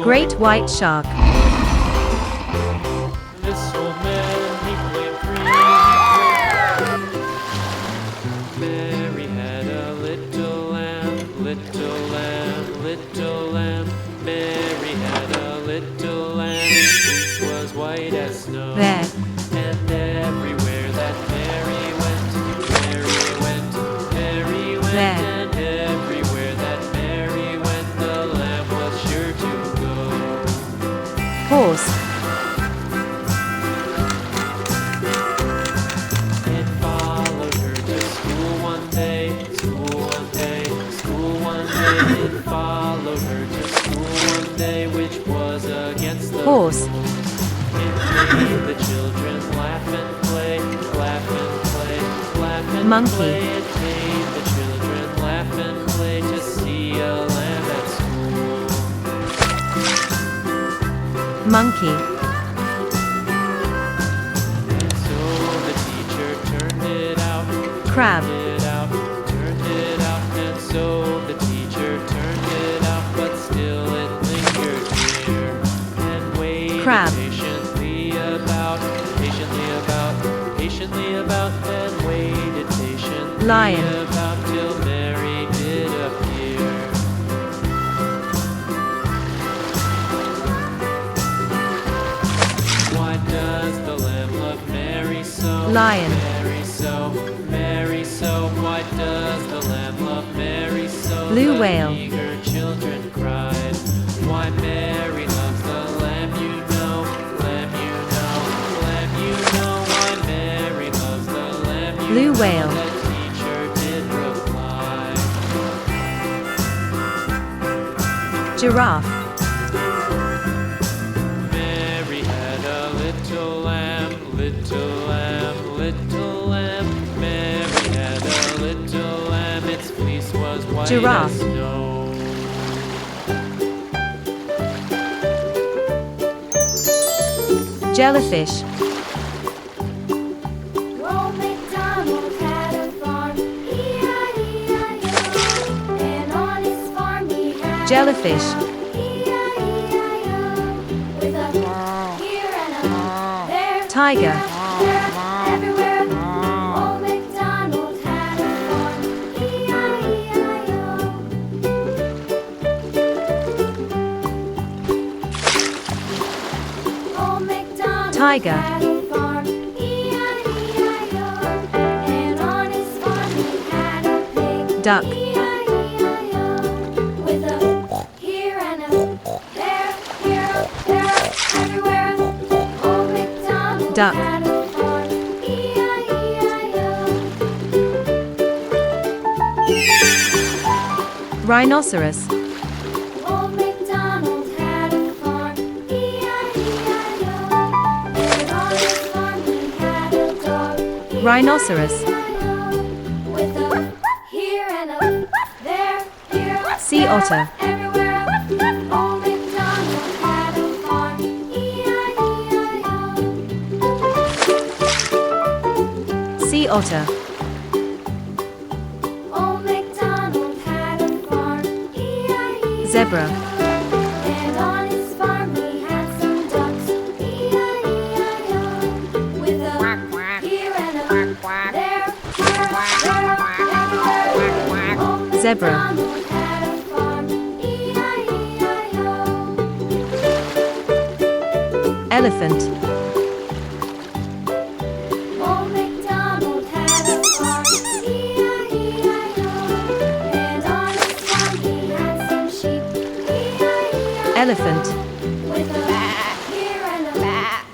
Great white shark. This old man, he played free. Mary had a little lamb, little lamb, little lamb. Mary had a little lamb, his fleece was white as snow. There. And everywhere that Mary went, Mary went, Mary went. There. And everywhere that Mary went, the lamb was sure to go. Horse. It followed her to school one day, school one day, school one day. It followed her to school one day, which was against the Horse. rules. It made the children laugh and play, laugh and play, laugh and Monkey. play. It made the children laugh and play to see a lamb at school. Monkey. And so the teacher turned it out, Crab. turned it out, turned it out. And so the teacher turned it out, but still it lingered near and waited Crab. patiently about, and waited patiently Lion. about till Mary did appear. Why does the lamb love Mary so? Lion. Mary so, Mary so. Why does the lamb love Mary so? Blue The whale. eager children cried. Why Mary loves the lamb, you know, lamb, you know, lamb, you know. Why Mary loves the lamb, you Blue know. whale. The teacher did reply. Giraffe. Mary had a little lamb, little lamb, little lamb. Mary had a little lamb, its fleece was white Giraffe. as snow. Jellyfish. Old MacDonald had a farm, E-I-E-I-O. And on his farm he had Jellyfish. a E-I-E-I-O. With a here and a there, Tiger. there, everywhere. Old MacDonald had a farm, E-I-E-I-O. Old MacDonald Tiger. had a farm, E-I-E-I-O. And on his farm he had a pig, Duck. E-I-E-I-O. With a here and a there, everywhere. Old MacDonald Duck. had a farm, E-I-E-I-O. Rhinoceros. Old MacDonald had a farm, E-I-E-I-O. And on his farm he had a dog, Rhinoceros. E-I-E-I-O. With a here and a there, Sea otter. everywhere. Old MacDonald had a farm, E-I-E-I-O. Sea otter. Old MacDonald had a farm, E-I-E-I-O. Zebra. And on his farm he had some ducks, E-I-E-I-O. With a here and a there, everywhere. Old Zebra. MacDonald had a farm, E-I-E-I-O. Elephant. Old MacDonald had a farm, E-I-E-I-O. And on his farm he had some sheep, E-I-E-I-O. Elephant. With a here and a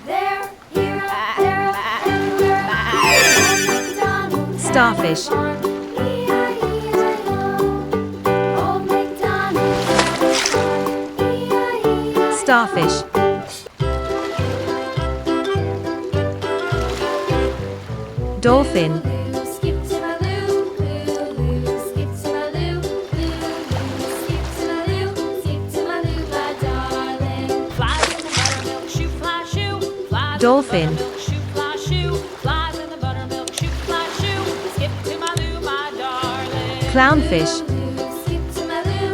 there, everywhere. Old MacDonald had Starfish. a farm, E-I-E-I-O. Old MacDonald had a farm, E-I-E-I-O. Starfish. Dolphin. Skip to my loo, skip to my loo, skip to my loo, skip to my loo, my darling. Flies in the buttermilk shoe, fly shoe. Flies Dolphin. in the buttermilk shoe, fly shoe. Flies in the buttermilk shoe, fly shoe. Skip to my loo, my darling. Clownfish. Skip to my loo,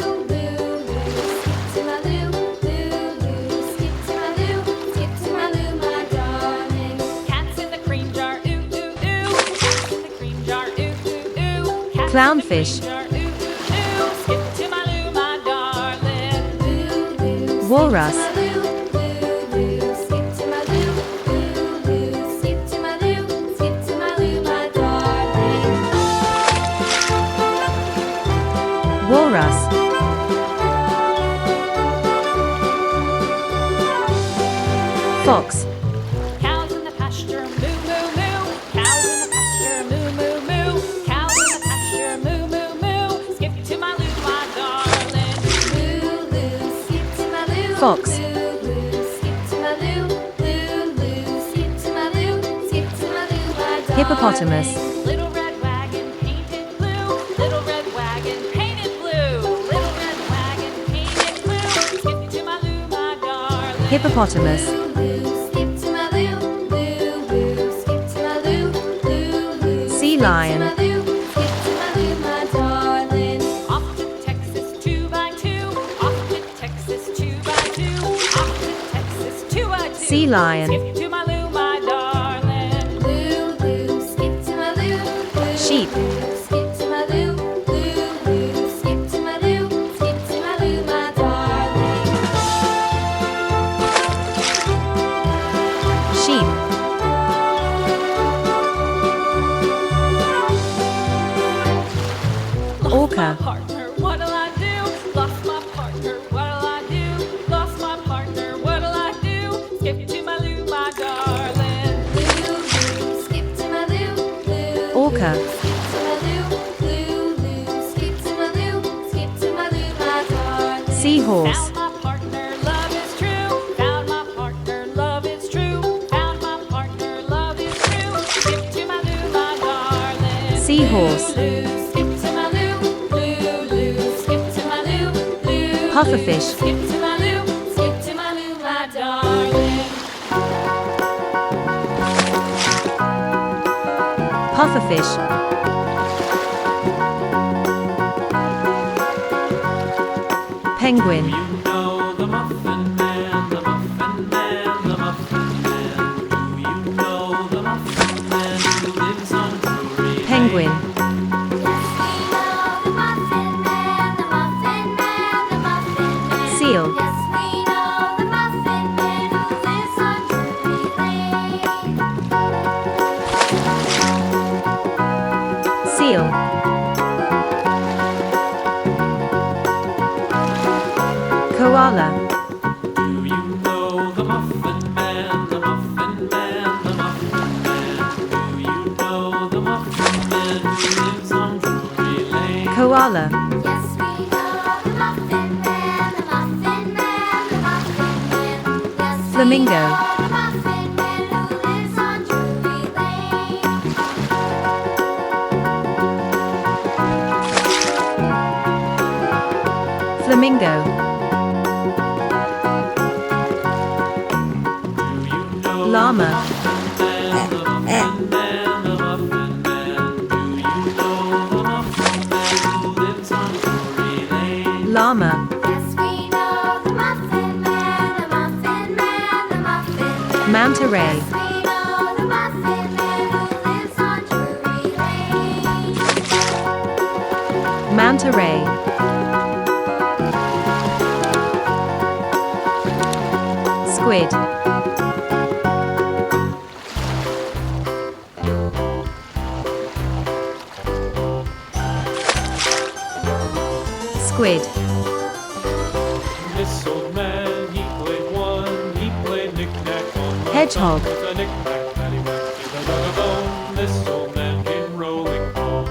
skip to my loo, Clownfish. Skip to my loo, my darling. Walrus. Skip to my loo, skip to my loo, skip to my loo, my darling. Walrus. Fox. Cows in the pasture, moo, moo, moo. Cows in the pasture, moo, moo, moo. Cows in the pasture, moo, moo, moo. Skip to my loo, my darling. Skip to my loo, Fox. skip to my loo, skip to my loo, skip to my loo, my darling. Hippopotamus. Little red wagon painted blue. Little red wagon painted blue. Little red wagon painted blue. Skip to my loo, my darling. Hippopotamus. Skip to my loo, skip to my loo, Sea lion. skip to my loo, my darling. Off to Texas 2x2. Off to Texas 2x2. Off to Texas 2x2. Sea lion. Skip to my loo, my darling. Skip to my loo, Sheep. skip to my loo, skip to my loo, skip to my loo, my darling. Sheep. Orca. Partner, what'll I do? Lost my partner, what'll I do? Lost my partner, what'll I do? Skip to my loo, my darling. Skip to my loo, Orca. skip to my loo, skip to my loo, skip to my loo, my darling. Seahorse. Found my partner, love is true. Found my partner, love is true. Found my partner, love is true. Skip to my loo, my darling. Seahorse. Skip to my loo, skip to my loo, Pufferfish. skip to my loo, skip to my loo, my darling. Pufferfish. Penguin. You know the muffin man, the muffin man, the muffin man. Do you know the muffin man who lives on Drury Lane? Penguin. Yes, we know the muffin man, the muffin man, the muffin man. Seal. Yes, we know the muffin man who lives on Drury Lane. Seal. Koala. Do you know the muffin man, the muffin man, the muffin man? Do you know the muffin man who lives on Drury Lane? Koala. Yes, we know the muffin man, the muffin man, the muffin man. Yes, we Flamingo. know the muffin man who lives on Drury Lane. Flamingo. Llama. Llama. Yes, we know the muffin man, the muffin man, the muffin man. Manta ray. Yes, we know the muffin man who lives on Drury Lane. Manta ray. Squid. Squid. This old man, he played one, he played knick-knack on my Hedgehog. thumb. With a knick-knack, paddywhack, give a dog a bone. This old man came rolling home.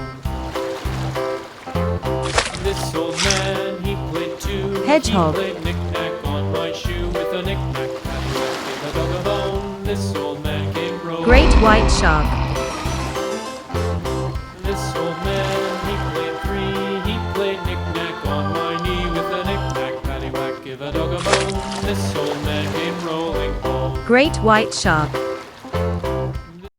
This old man, he played two. Hedgehog. He played knick-knack on my shoe. With a knick-knack, paddywhack, give a dog a bone. This old man came rolling Great white shark. This old man, he played three. He played knick-knack on my knee. With a knick-knack, paddywhack, give a dog a bone. This old man came rolling home. Great white shark.